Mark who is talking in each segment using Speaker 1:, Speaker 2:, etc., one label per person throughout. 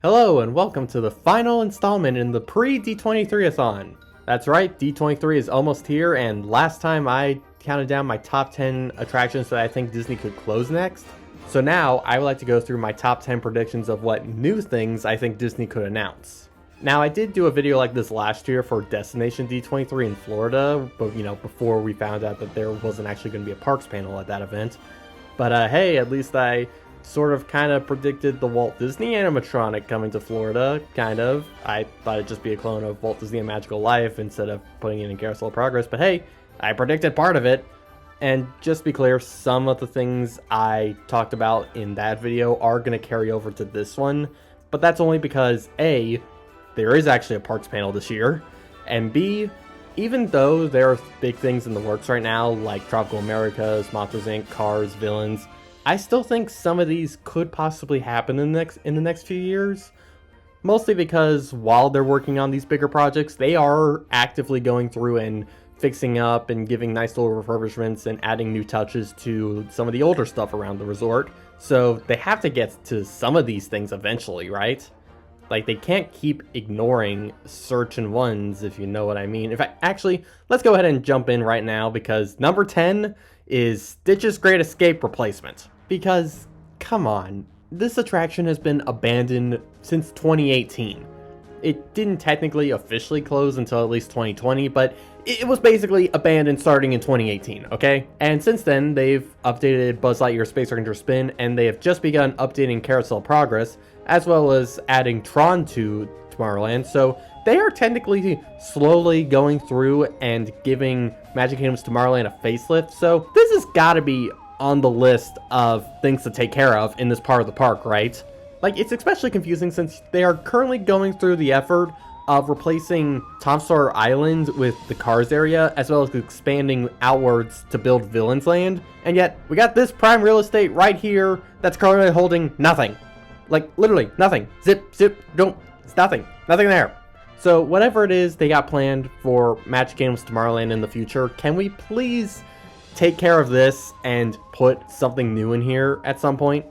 Speaker 1: Hello and welcome to the final installment in the pre-D23-a-thon. That's right, D23 is almost here, and last time I counted down my top 10 attractions that I think Disney could close next. So now I would like to go through my top 10 predictions of what new things I think Disney could announce. Now I did do a video like this last year for Destination D23 in Florida, but before we found out that there wasn't actually going to be a parks panel at that event. But hey, at least I sort of kind of predicted the Walt Disney animatronic coming to Florida, kind of. I thought it'd just be a clone of Walt Disney A Magical Life instead of putting it in Carousel of Progress, but hey, I predicted part of it. And just to be clear, some of the things I talked about in that video are going to carry over to this one, but that's only because A, there is actually a parks panel this year, and B, even though there are big things in the works right now, like Tropical Americas, Monsters Inc., Cars, Villains, I still think some of these could possibly happen in the next few years. Mostly because while they're working on these bigger projects, they are actively going through and fixing up and giving nice little refurbishments and adding new touches to some of the older stuff around the resort. So they have to get to some of these things eventually, right? Like, they can't keep ignoring certain ones, if you know what I mean. In fact, actually, let's go ahead and jump in right now, because number 10 is Stitch's Great Escape replacement. Because, come on, this attraction has been abandoned since 2018. It didn't technically officially close until at least 2020, but it was basically abandoned starting in 2018, okay? And since then, they've updated Buzz Lightyear Space Ranger Spin, and they have just begun updating Carousel Progress, as well as adding Tron to Tomorrowland, so they are technically slowly going through and giving Magic Kingdom's Tomorrowland a facelift, so this has got to be on the list of things to take care of in this part of the park, right? Like, it's especially confusing since they are currently going through the effort of replacing Tom Sawyer Island with the Cars area, as well as expanding outwards to build Villains Land, and yet we got this prime real estate right here that's currently holding nothing. Like, literally nothing. Zip, don't, it's nothing there. So whatever it is they got planned for Magic Kingdom's Tomorrowland in the future, can we please take care of this and put something new in here at some point?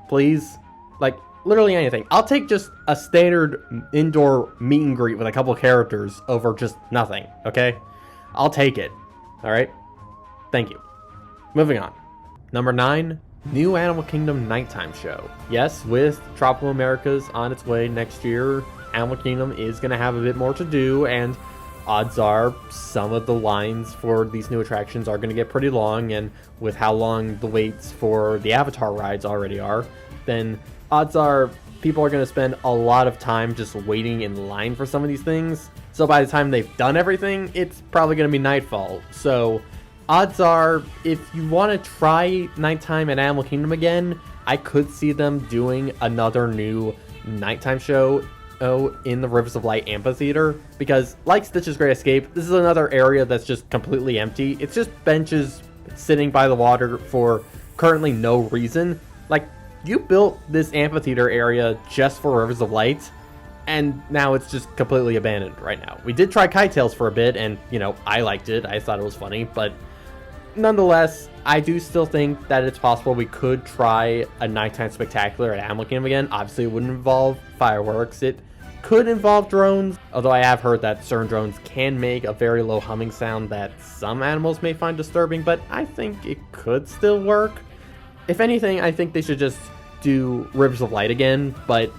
Speaker 1: Please? Like, literally anything. I'll take just a standard indoor meet and greet with a couple characters over just nothing, okay? I'll take it. Alright? Thank you. Moving on. Number 9. New Animal Kingdom nighttime show. Yes, with Tropical Americas on its way next year, Animal Kingdom is going to have a bit more to do, and odds are some of the lines for these new attractions are going to get pretty long, and with how long the waits for the Avatar rides already are, then odds are people are going to spend a lot of time just waiting in line for some of these things. So by the time they've done everything, it's probably going to be nightfall. So odds are, if you want to try nighttime at Animal Kingdom again, I could see them doing another new nighttime show in the Rivers of Light amphitheater, because like Stitch's Great Escape, this is another area that's just completely empty. It's just benches sitting by the water for currently no reason. Like, you built this amphitheater area just for Rivers of Light, and now it's just completely abandoned right now. We did try Kite Tails for a bit, and I liked it. I thought it was funny, but nonetheless, I do still think that it's possible we could try a nighttime spectacular at Animal Kingdom again. Obviously, it wouldn't involve fireworks. It could involve drones, although I have heard that certain drones can make a very low humming sound that some animals may find disturbing, but I think it could still work. If anything, I think they should just do Rivers of Light again, but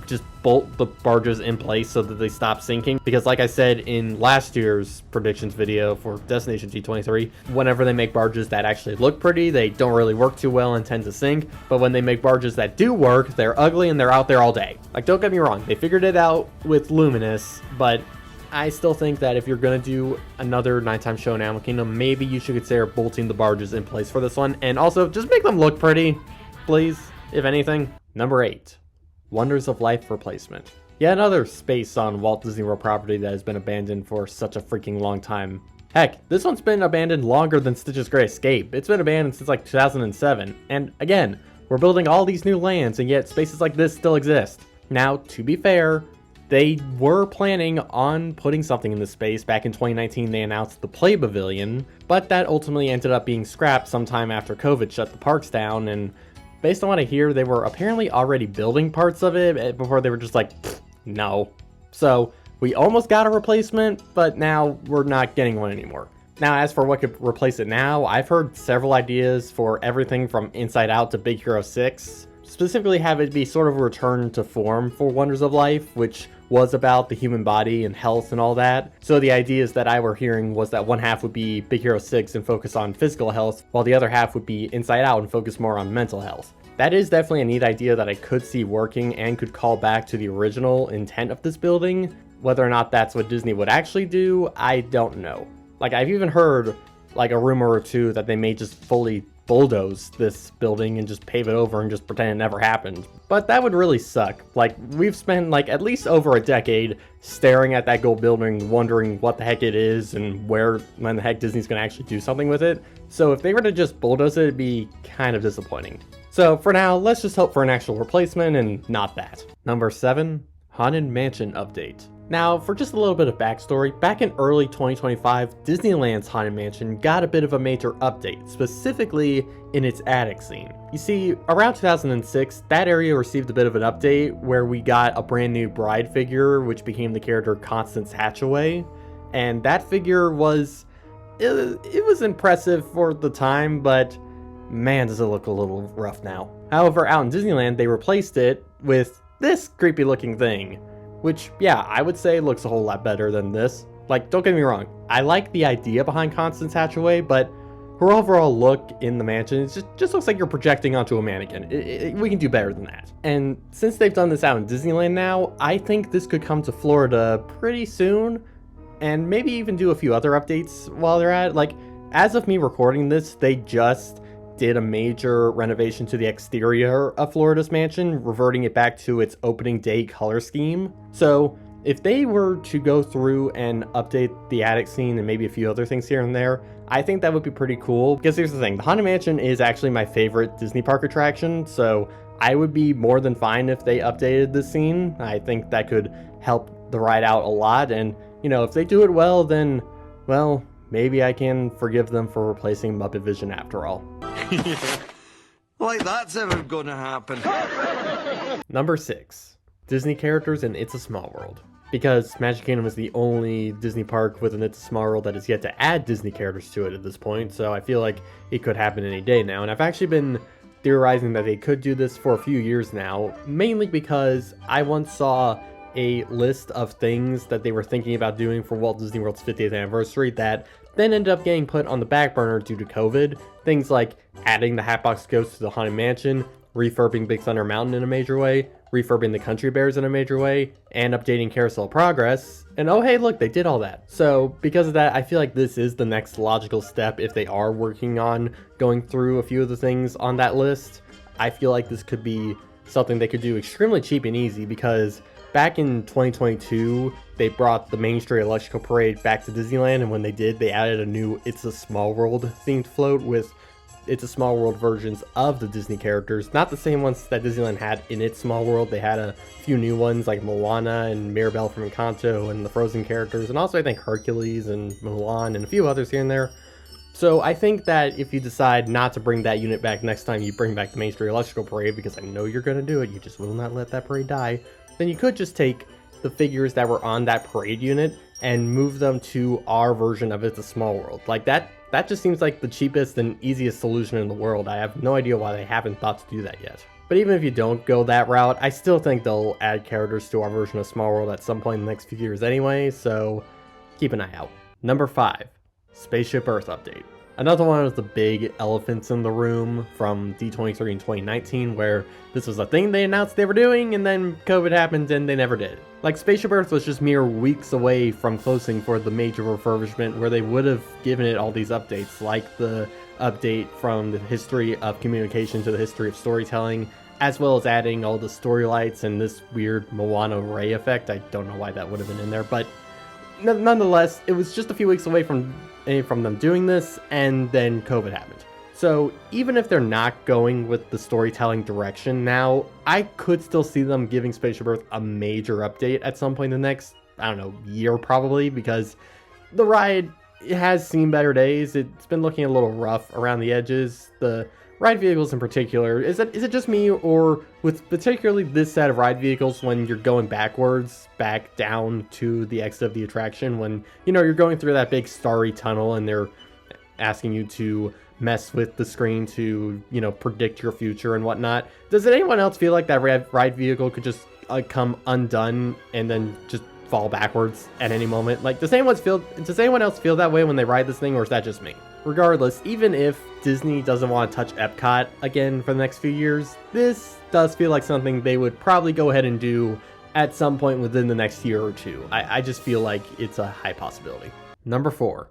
Speaker 1: just bolt the barges in place so that they stop sinking, because like I said in last year's predictions video for Destination D23, whenever they make barges that actually look pretty, they don't really work too well and tend to sink, but when they make barges that do work, they're ugly and they're out there all day. Like, don't get me wrong, they figured it out with Luminous, but I still think that if you're gonna do another nighttime show in Animal Kingdom, maybe you should consider bolting the barges in place for this one, and also just make them look pretty, please, if anything. Number 8. Wonders of Life replacement. Yet another space on Walt Disney World property that has been abandoned for such a freaking long time. Heck, this one's been abandoned longer than Stitch's Great Escape. It's been abandoned since like 2007. And again, we're building all these new lands, and yet spaces like this still exist. Now, to be fair, they were planning on putting something in this space. Back in 2019, they announced the Play Pavilion, but that ultimately ended up being scrapped sometime after COVID shut the parks down, and based on what I hear, they were apparently already building parts of it before they were just like, no. So we almost got a replacement, but now we're not getting one anymore. Now, as for what could replace it now, I've heard several ideas for everything from Inside Out to Big Hero 6. Specifically have it be sort of a return to form for Wonders of Life, which was about the human body and health and all that. So the ideas that I were hearing was that one half would be Big Hero 6 and focus on physical health, while the other half would be Inside Out and focus more on mental health. That is definitely a neat idea that I could see working and could call back to the original intent of this building. Whether or not that's what Disney would actually do, I don't know. Like, I've even heard like a rumor or two that they may just fully bulldoze this building and just pave it over and just pretend it never happened. But that would really suck. Like, we've spent like at least over a decade staring at that gold building, wondering what the heck it is and when the heck Disney's gonna actually do something with it. So if they were to just bulldoze it, it'd be kind of disappointing. So for now, let's just hope for an actual replacement and not that. Number 7, Haunted Mansion update. Now, for just a little bit of backstory, back in early 2025, Disneyland's Haunted Mansion got a bit of a major update, specifically in its attic scene. You see, around 2006, that area received a bit of an update where we got a brand new bride figure, which became the character Constance Hatchaway, and that figure was, it was impressive for the time, but man, does it look a little rough now. However, out in Disneyland, they replaced it with this creepy looking thing. Which, yeah, I would say looks a whole lot better than this. Like, don't get me wrong, I like the idea behind Constance Hatchaway, but her overall look in the mansion just looks like you're projecting onto a mannequin. We can do better than that. And since they've done this out in Disneyland now, I think this could come to Florida pretty soon, and maybe even do a few other updates while they're at it. Like, as of me recording this, they just did a major renovation to the exterior of Florida's mansion, reverting it back to its opening day color scheme. So if they were to go through and update the attic scene and maybe a few other things here and there, I think that would be pretty cool. Because here's the thing, the Haunted Mansion is actually my favorite Disney park attraction, so I would be more than fine if they updated the scene. I think that could help the ride out a lot, and you know, if they do it well, then, well, maybe I can forgive them for replacing Muppet Vision after all.
Speaker 2: Like that's ever gonna happen.
Speaker 1: Number 6, Disney characters in It's a Small World. Because Magic Kingdom is the only Disney park with an It's a Small World that has yet to add Disney characters to it at this point, so I feel like it could happen any day now. And I've actually been theorizing that they could do this for a few years now, mainly because I once saw a list of things that they were thinking about doing for Walt Disney World's 50th anniversary that then ended up getting put on the back burner due to COVID. Things like adding the Hatbox Ghost to the Haunted Mansion, refurbing Big Thunder Mountain in a major way, refurbing the Country Bears in a major way, and updating Carousel Progress. And oh hey, look, they did all that. So because of that, I feel like this is the next logical step if they are working on going through a few of the things on that list. I feel like this could be something they could do extremely cheap and easy, because back in 2022, they brought the Main Street Electrical Parade back to Disneyland, and when they did, they added a new It's a Small World themed float with It's a Small World versions of the Disney characters. Not the same ones that Disneyland had in It's Small World. They had a few new ones like Moana and Mirabelle from Encanto and the Frozen characters, and also I think Hercules and Mulan and a few others here and there. So I think that if you decide not to bring that unit back next time you bring back the Main Street Electrical Parade, because I know you're going to do it, you just will not let that parade die, then you could just take the figures that were on that parade unit and move them to our version of It's a Small World. Like that just seems like the cheapest and easiest solution in the world. I have no idea why they haven't thought to do that yet. But even if you don't go that route, I still think they'll add characters to our version of Small World at some point in the next few years anyway, so keep an eye out. Number 5, Spaceship Earth update. Another one of the big elephants in the room from D23 in 2019, where this was a thing they announced they were doing, and then COVID happened and they never did. Like, Spaceship Earth was just mere weeks away from closing for the major refurbishment, where they would have given it all these updates, like the update from the history of communication to the history of storytelling, as well as adding all the story lights and this weird Moana ray effect. I don't know why that would have been in there, but nonetheless, it was just a few weeks away from them doing this, and then COVID happened. So even if they're not going with the storytelling direction now, I could still see them giving Spaceship Earth a major update at some point in the next, I don't know, year probably, because the ride has seen better days. It's been looking a little rough around the edges. The ride vehicles in particular, is it just me, or with particularly this set of ride vehicles, when you're going backwards, back down to the exit of the attraction, when, you know, you're going through that big starry tunnel and they're asking you to mess with the screen to, you know, predict your future and whatnot. Does anyone else feel like that ride vehicle could just come undone and then just fall backwards at any moment? Like, does anyone else feel that way when they ride this thing, or is that just me? Regardless, even if Disney doesn't want to touch Epcot again for the next few years, this does feel like something they would probably go ahead and do at some point within the next year or two. I just feel like it's a high possibility. Number 4.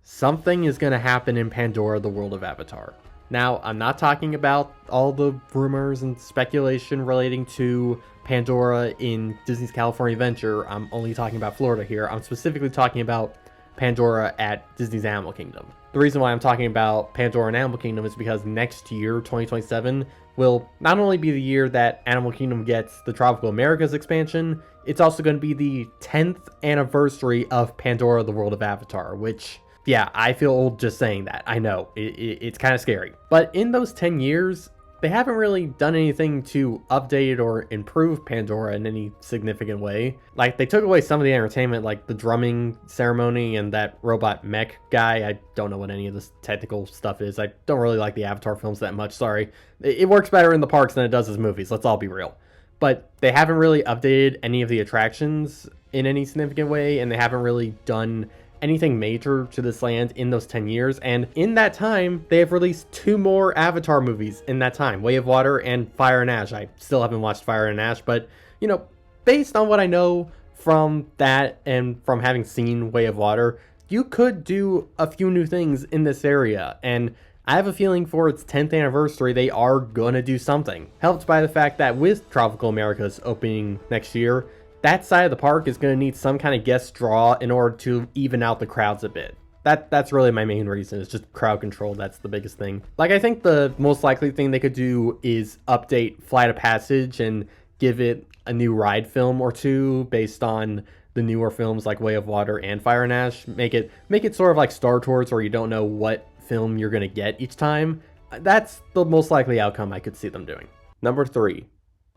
Speaker 1: Something is going to happen in Pandora, the world of Avatar. Now, I'm not talking about all the rumors and speculation relating to Pandora in Disney's California Adventure. I'm only talking about Florida here. I'm specifically talking about Pandora at Disney's Animal Kingdom. The reason why I'm talking about Pandora and Animal Kingdom is because next year, 2027, will not only be the year that Animal Kingdom gets the Tropical Americas expansion, it's also going to be the 10th anniversary of Pandora, the world of Avatar, which, yeah, I feel old just saying that. I know, it's kind of scary. But in those 10 years, they haven't really done anything to update or improve Pandora in any significant way. Like, they took away some of the entertainment, like the drumming ceremony and that robot mech guy. I don't know what any of this technical stuff is. I don't really like the Avatar films that much, sorry. It works better in the parks than it does as movies, let's all be real. But they haven't really updated any of the attractions in any significant way, and they haven't really done anything major to this land in those 10 years. And in that time, they have released 2 more Avatar movies in that time, Way of Water and Fire and Ash. I still haven't watched Fire and Ash, but, you know, based on what I know from that and from having seen Way of Water, you could do a few new things in this area. And I have a feeling for its 10th anniversary, they are gonna do something. Helped by the fact that with Tropical Americas opening next year, that side of the park is going to need some kind of guest draw in order to even out the crowds a bit. That's really my main reason. It's just crowd control. That's the biggest thing. Like, I think the most likely thing they could do is update Flight of Passage and give it a new ride film or two based on the newer films like Way of Water and Fire and Ash. Make it sort of like Star Tours, where you don't know what film you're going to get each time. That's the most likely outcome I could see them doing. Number 3,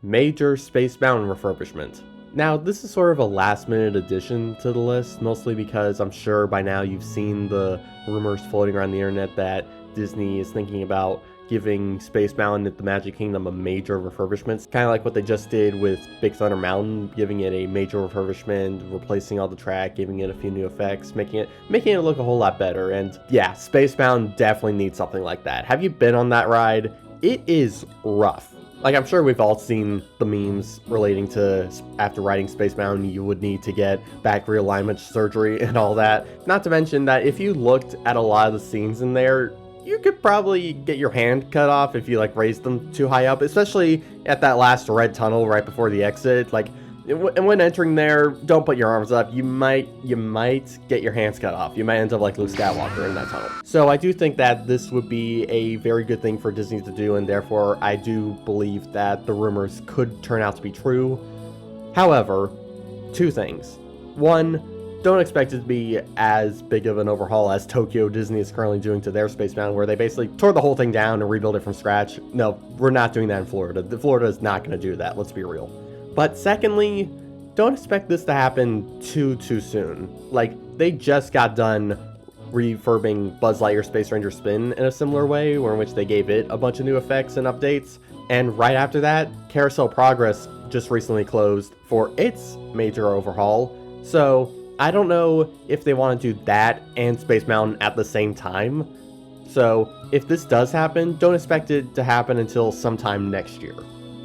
Speaker 1: major Space Mountain refurbishment. Now, this is sort of a last-minute addition to the list, mostly because I'm sure by now you've seen the rumors floating around the internet that Disney is thinking about giving Space Mountain at the Magic Kingdom a major refurbishment. Kind of like what they just did with Big Thunder Mountain, giving it a major refurbishment, replacing all the track, giving it a few new effects, making it look a whole lot better. And yeah, Space Mountain definitely needs something like that. Have you been on that ride? It is rough. Like, I'm sure we've all seen the memes relating to after riding Space Mountain, you would need to get back realignment surgery and all that. Not to mention that if you looked at a lot of the scenes in there, you could probably get your hand cut off if you, like, raised them too high up, especially at that last red tunnel right before the exit. Like, and when entering there, don't put your arms up. You might get your hands cut off. You might end up like Luke Skywalker in that tunnel. So I do think that this would be a very good thing for Disney to do, and therefore I do believe that the rumors could turn out to be true. However, 2 things. 1, don't expect it to be as big of an overhaul as Tokyo Disney is currently doing to their Space Mountain, where they basically tore the whole thing down and rebuilt it from scratch. No, we're not doing that in Florida. Florida is not going to do that, let's be real. But secondly, don't expect this to happen too soon. Like, they just got done refurbing Buzz Lightyear Space Ranger Spin in a similar way, in which they gave it a bunch of new effects and updates. And right after that, Carousel Progress just recently closed for its major overhaul. So I don't know if they want to do that and Space Mountain at the same time. So if this does happen, don't expect it to happen until sometime next year.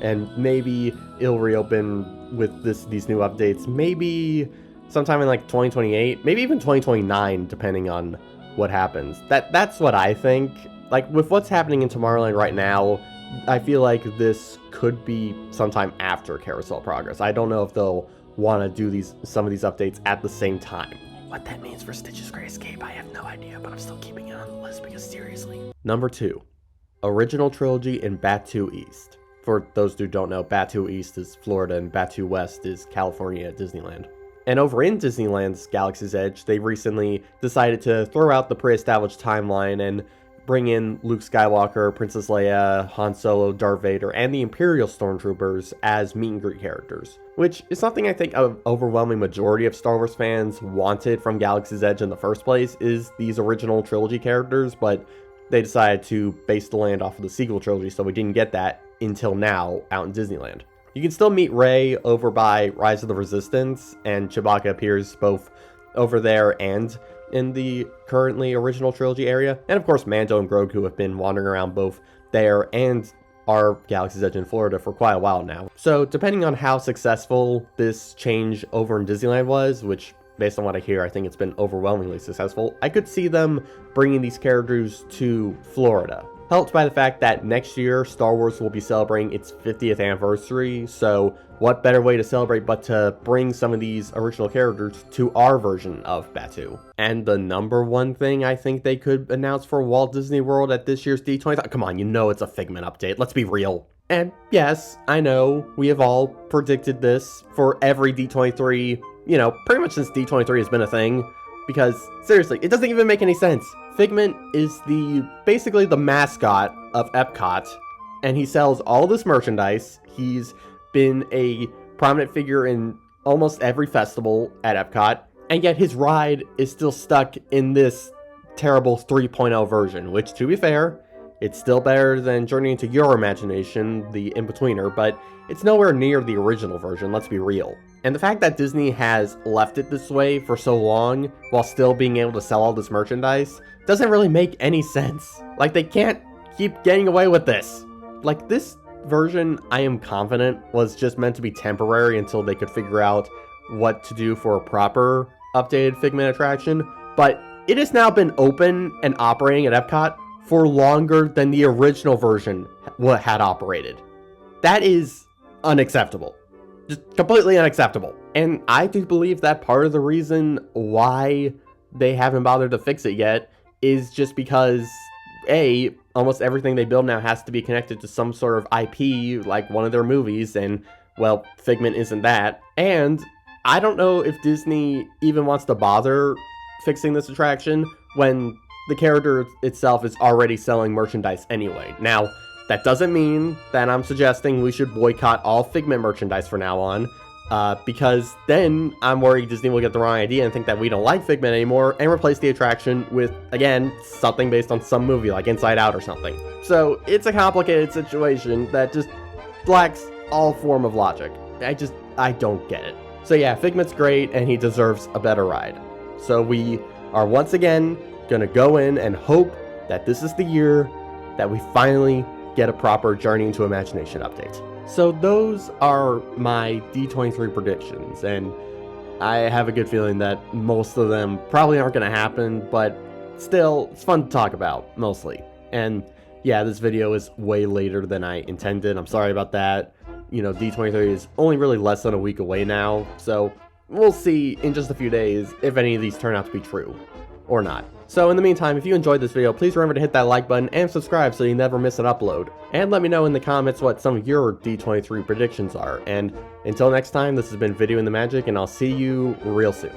Speaker 1: And maybe it'll reopen with these new updates, maybe sometime in like 2028, maybe even 2029, depending on what happens. That's what I think. Like, with what's happening in Tomorrowland right now, I feel like this could be sometime after Carousel Progress. I don't know if they'll want to do some of these updates at the same time. What that means for Stitch's Great Escape, I have no idea, but I'm still keeping it on the list because seriously. Number 2, original trilogy in Batuu East. For those who don't know, Batuu East is Florida and Batuu West is California at Disneyland. And over in Disneyland's Galaxy's Edge, they recently decided to throw out the pre-established timeline and bring in Luke Skywalker, Princess Leia, Han Solo, Darth Vader, and the Imperial Stormtroopers as meet and greet characters, which is something I think an overwhelming majority of Star Wars fans wanted from Galaxy's Edge in the first place, is these original trilogy characters, but they decided to base the land off of the sequel trilogy, so we didn't get that until now out in Disneyland. You can still meet Rey over by Rise of the Resistance, and Chewbacca appears both over there and in the currently original trilogy area. And of course, Mando and Grogu have been wandering around both there and our Galaxy's Edge in Florida for quite a while now. So depending on how successful this change over in Disneyland was, which based on what I hear, I think it's been overwhelmingly successful, I could see them bringing these characters to Florida. Helped by the fact that next year, Star Wars will be celebrating its 50th anniversary, so what better way to celebrate but to bring some of these original characters to our version of Batuu. And the number one thing I think they could announce for Walt Disney World at this year's D23, come on, you know it's a Figment update, let's be real. And yes, I know, we have all predicted this for every D23, you know, pretty much since D23 has been a thing, because seriously, it doesn't even make any sense. Figment is basically the mascot of Epcot, and he sells all this merchandise. He's been a prominent figure in almost every festival at Epcot, and yet his ride is still stuck in this terrible 3.0 version, which, to be fair, it's still better than Journey into Your Imagination, the in-betweener, but it's nowhere near the original version, let's be real. And the fact that Disney has left it this way for so long, while still being able to sell all this merchandise, doesn't really make any sense. Like, they can't keep getting away with this. Like, this version, I am confident, was just meant to be temporary until they could figure out what to do for a proper updated Figment attraction, but it has now been open and operating at Epcot for longer than the original version had operated. That is unacceptable. Just completely unacceptable. And I do believe that part of the reason why they haven't bothered to fix it yet is just because, A, almost everything they build now has to be connected to some sort of IP, like one of their movies, and, well, Figment isn't that. And I don't know if Disney even wants to bother fixing this attraction when the character itself is already selling merchandise anyway. Now, that doesn't mean that I'm suggesting we should boycott all Figment merchandise from now on, because then I'm worried Disney will get the wrong idea and think that we don't like Figment anymore and replace the attraction with, again, something based on some movie like Inside Out or something. So it's a complicated situation that just lacks all form of logic. I don't get it. So yeah, Figment's great and he deserves a better ride. So we are once again gonna go in and hope that this is the year that we finally get a proper Journey into Imagination update. So those are my D23 predictions, and I have a good feeling that most of them probably aren't going to happen, but still, it's fun to talk about, mostly. And yeah, this video is way later than I intended. I'm sorry about that. You know, D23 is only really less than a week away now, so we'll see in just a few days if any of these turn out to be true, or not. So in the meantime, if you enjoyed this video, please remember to hit that like button and subscribe so you never miss an upload. And let me know in the comments what some of your D23 predictions are. And until next time, this has been Video in the Magic, and I'll see you real soon.